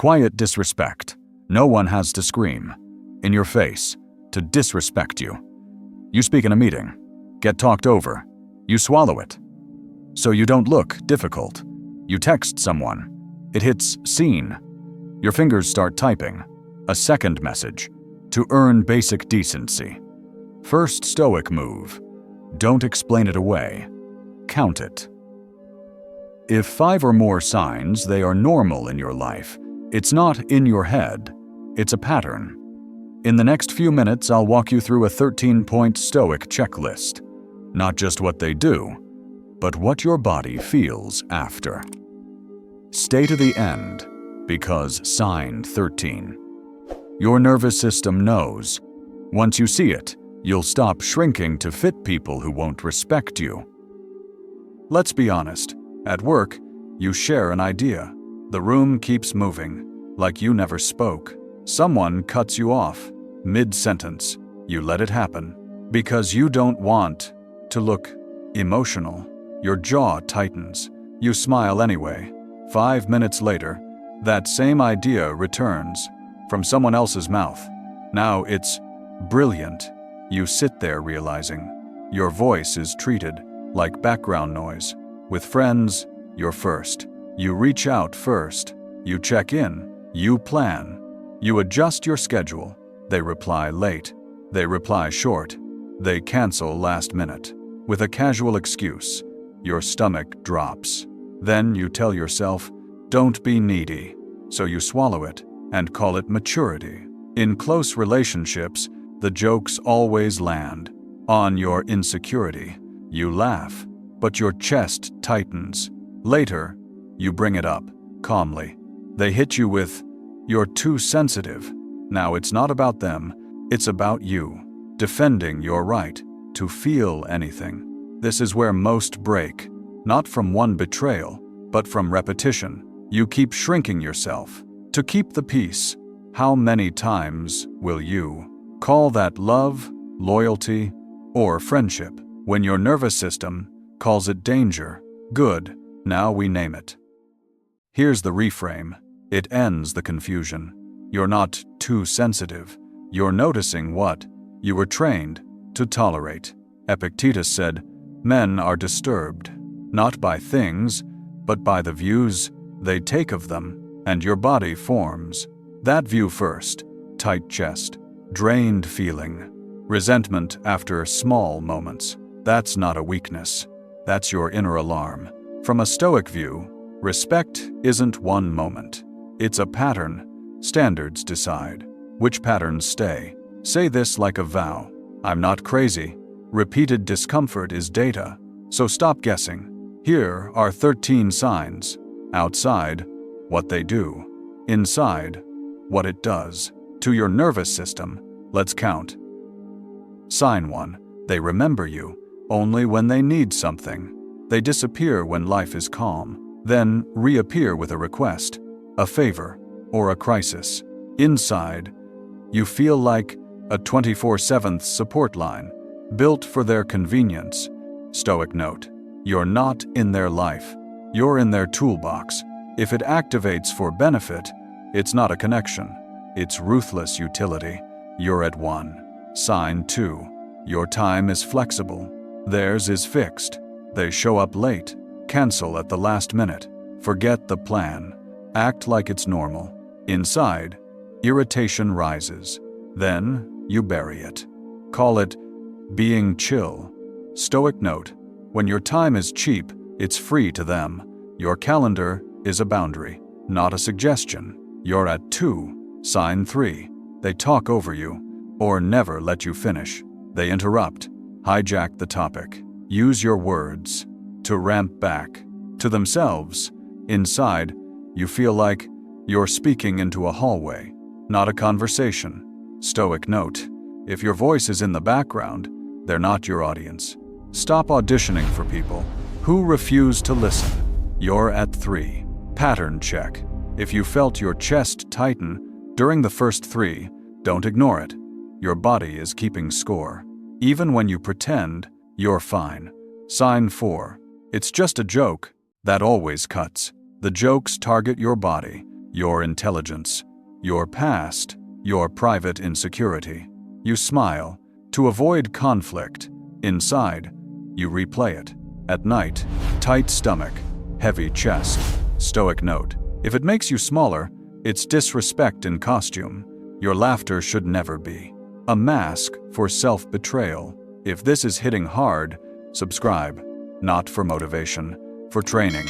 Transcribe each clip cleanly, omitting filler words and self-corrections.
Quiet disrespect. No one has to scream in your face to disrespect you. You speak in a meeting, get talked over, you swallow it. So you don't look difficult. You text someone, it hits seen. Your fingers start typing a second message to earn basic decency. First Stoic move. Don't explain it away. Count it. If 5 or more signs, they are normal in your life. It's not in your head. It's a pattern. In the next few minutes, I'll walk you through a 13-point Stoic checklist. Not just what they do, but what your body feels after. Stay to the end, because sign 13. Your nervous system knows. Once you see it, you'll stop shrinking to fit people who won't respect you. Let's be honest. At work, you share an idea. The room keeps moving, like you never spoke. Someone cuts you off, mid-sentence. You let it happen. Because you don't want to look emotional. Your jaw tightens. You smile anyway. 5 minutes later, that same idea returns from someone else's mouth. Now it's brilliant. You sit there realizing your voice is treated like background noise. With friends, you're first. You reach out first. You check in. You plan. You adjust your schedule. They reply late. They reply short. They cancel last minute. With a casual excuse, your stomach drops. Then you tell yourself, don't be needy. So you swallow it and call it maturity. In close relationships, the jokes always land on your insecurity. You laugh, but your chest tightens. Later, you bring it up, calmly. They hit you with, you're too sensitive. Now it's not about them, it's about you, defending your right to feel anything. This is where most break, not from one betrayal, but from repetition. You keep shrinking yourself to keep the peace. How many times will you call that love, loyalty, or friendship when your nervous system calls it danger? Good, now we name it. Here's the reframe. It ends the confusion. You're not too sensitive. You're noticing what you were trained to tolerate. Epictetus said, men are disturbed, not by things, but by the views they take of them, and your body forms that view first. Tight chest, drained feeling, resentment after small moments. That's not a weakness. That's your inner alarm. From a Stoic view, respect isn't one moment. It's a pattern. Standards decide which patterns stay. Say this like a vow. I'm not crazy. Repeated discomfort is data. So stop guessing. Here are 13 signs. Outside, what they do. Inside, what it does. To your nervous system, let's count. Sign 1. They remember you only when they need something. They disappear when life is calm, then reappear with a request, a favor, or a crisis. Inside, you feel like a 24/7 support line, built for their convenience. Stoic note, you're not in their life. You're in their toolbox. If it activates for benefit, it's not a connection. It's ruthless utility. You're at 1. Sign 2. Your time is flexible. Theirs is fixed. They show up late, cancel at the last minute, forget the plan, act like it's normal. Inside, irritation rises. Then you bury it. Call it being chill. Stoic note, when your time is cheap, it's free to them. Your calendar is a boundary, not a suggestion. You're at 2. Sign 3. They talk over you, or never let you finish. They interrupt, hijack the topic, use your words to ramp back to themselves. Inside, you feel like you're speaking into a hallway, not a conversation. Stoic note, if your voice is in the background, they're not your audience. Stop auditioning for people who refuse to listen. You're at 3. Pattern check. If you felt your chest tighten during the first 3, don't ignore it. Your body is keeping score. Even when you pretend you're fine. Sign 4. It's just a joke. That always cuts. The jokes target your body. your intelligence, your past, your private insecurity. You smile to avoid conflict. Inside, you replay it. At night, tight stomach, heavy chest. Stoic note: if it makes you smaller, it's disrespect in costume. Your laughter should never be a mask for self-betrayal. If this is hitting hard, subscribe. Not for motivation, for training.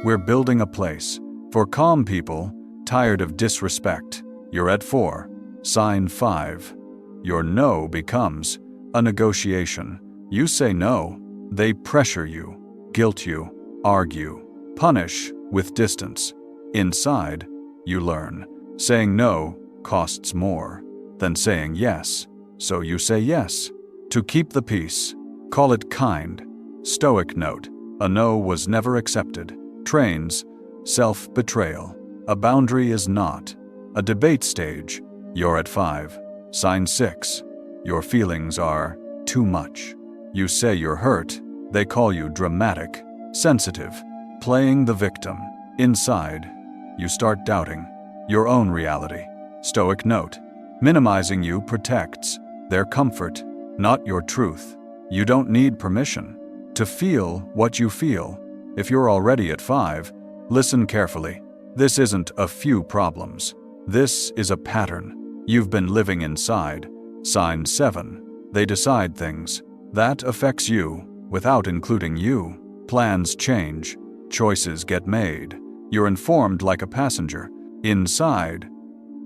We're building a place for calm people tired of disrespect. You're at 4. Sign 5. Your no becomes a negotiation. You say no, they pressure you, guilt you, argue, punish with distance. Inside, you learn. Saying no costs more than saying yes, so you say yes. To keep the peace, call it kind. Stoic note: a no was never accepted. Trains self-betrayal. A boundary is not a debate stage. You're at 5. Sign 6. Your feelings are too much. You say you're hurt, they call you dramatic, sensitive, playing the victim. Inside, you start doubting your own reality. Stoic note: minimizing you protects their comfort, not your truth. You don't need permission to feel what you feel. If you're already at 5, listen carefully. This isn't a few problems. This is a pattern you've been living inside. Sign 7. They decide things that affects you without including you. Plans change, choices get made. You're informed like a passenger. Inside,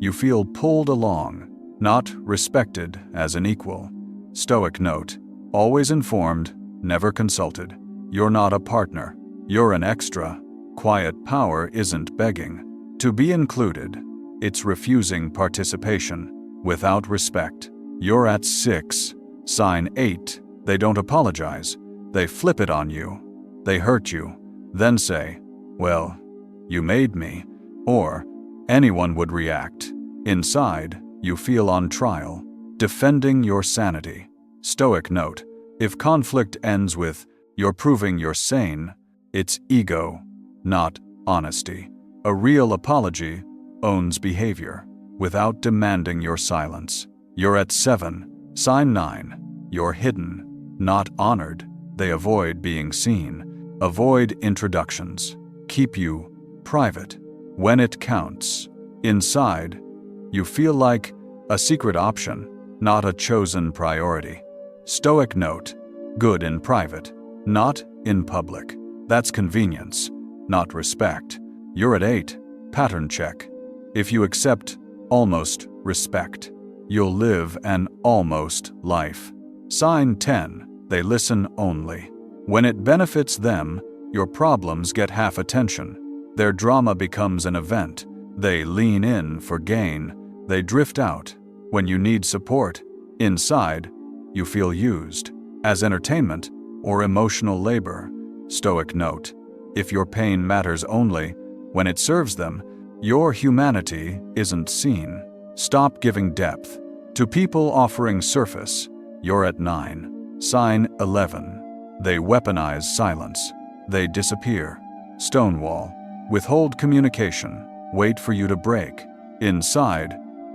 you feel pulled along, not respected as an equal. Stoic note: always informed, never consulted. You're not a partner, you're an extra. Quiet power isn't begging to be included, it's refusing participation without respect. You're at 6. Sign 8. They don't apologize, they flip it on you. They hurt you, then say, well, you made me, or anyone would react. Inside, you feel on trial, defending your sanity. Stoic note: if conflict ends with you're proving you're sane, it's ego, not honesty. A real apology owns behavior without demanding your silence. You're at 7. Sign 9. You're hidden, not honored. They avoid being seen, avoid introductions, keep you private when it counts. Inside, you feel like a secret option, not a chosen priority. Stoic note: good in private, not in public. That's convenience, not respect. You're at 8. Pattern check. If you accept almost respect, you'll live an almost life. Sign 10. They listen only. When it benefits them, your problems get half attention. Their drama becomes an event. They lean in for gain. They drift out when you need support. Inside, you feel used as entertainment or emotional labor. Stoic note: if your pain matters only when it serves them, your humanity isn't seen. Stop giving depth to people offering surface. You're at 9. Sign 11. They weaponize silence. They disappear. Stonewall. Withhold communication. Wait for you to break. Inside,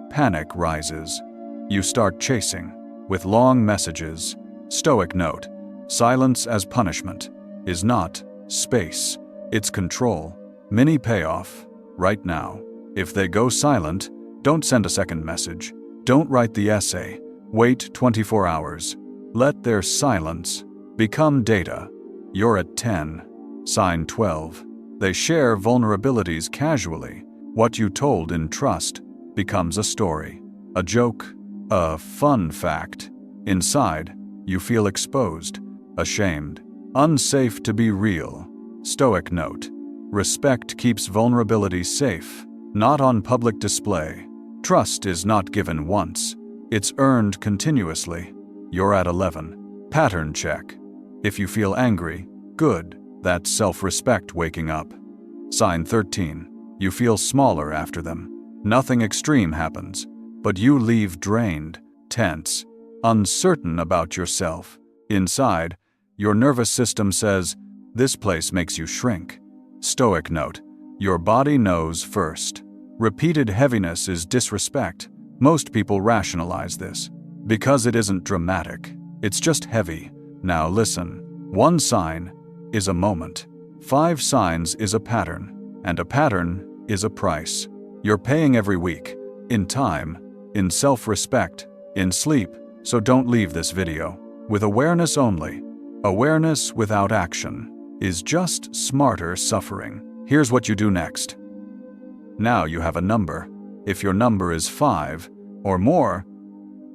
panic rises. You start chasing with long messages. Stoic note: silence as punishment is not space, it's control. Mini payoff right now. If they go silent, don't send a second message. Don't write the essay. Wait 24 hours. Let their silence become data. You're at 10. Sign 12. They share vulnerabilities casually. What you told in trust becomes a story, a joke, a fun fact. Inside, you feel exposed, ashamed, unsafe to be real. Stoic note: respect keeps vulnerability safe, not on public display. Trust is not given once, it's earned continuously. You're at 11. Pattern check. If you feel angry, good, that's self-respect waking up. Sign 13. You feel smaller after them. Nothing extreme happens, but you leave drained, tense, uncertain about yourself. Inside, your nervous system says, this place makes you shrink. Stoic note: your body knows first. Repeated heaviness is disrespect. Most people rationalize this. Because it isn't dramatic. It's just heavy. Now listen. 1 sign is a moment. 5 signs is a pattern. And a pattern is a price. You're paying every week. In time, in self-respect, in sleep. So don't leave this video with awareness only. Awareness without action is just smarter suffering. Here's what you do next. Now you have a number. If your number is 5 or more,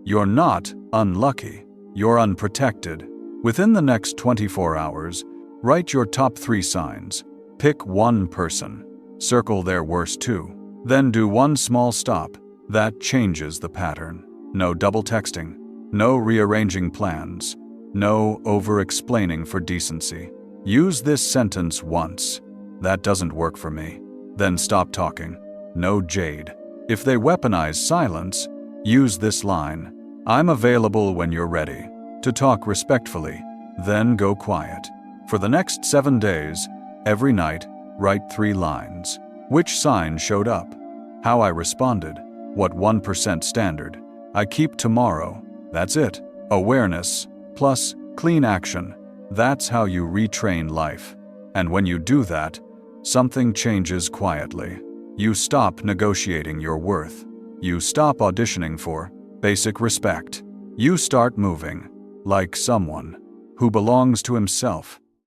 you're not unlucky. You're unprotected. Within the next 24 hours, write your top 3 signs. Pick 1 person. Circle their worst 2. Then do 1 small stop. That changes the pattern. No double texting. No rearranging plans. No over-explaining for decency. Use this sentence once. That doesn't work for me. Then stop talking. No jade. If they weaponize silence, use this line. I'm available when you're ready. To talk respectfully. Then go quiet. For the next 7 days, every night, write 3 lines. Which sign showed up? How I responded? What 1% standard? I keep tomorrow. That's it. Awareness plus clean action. That's how you retrain life. And when you do that, something changes quietly. You stop negotiating your worth. You stop auditioning for basic respect. You start moving like someone who belongs to himself.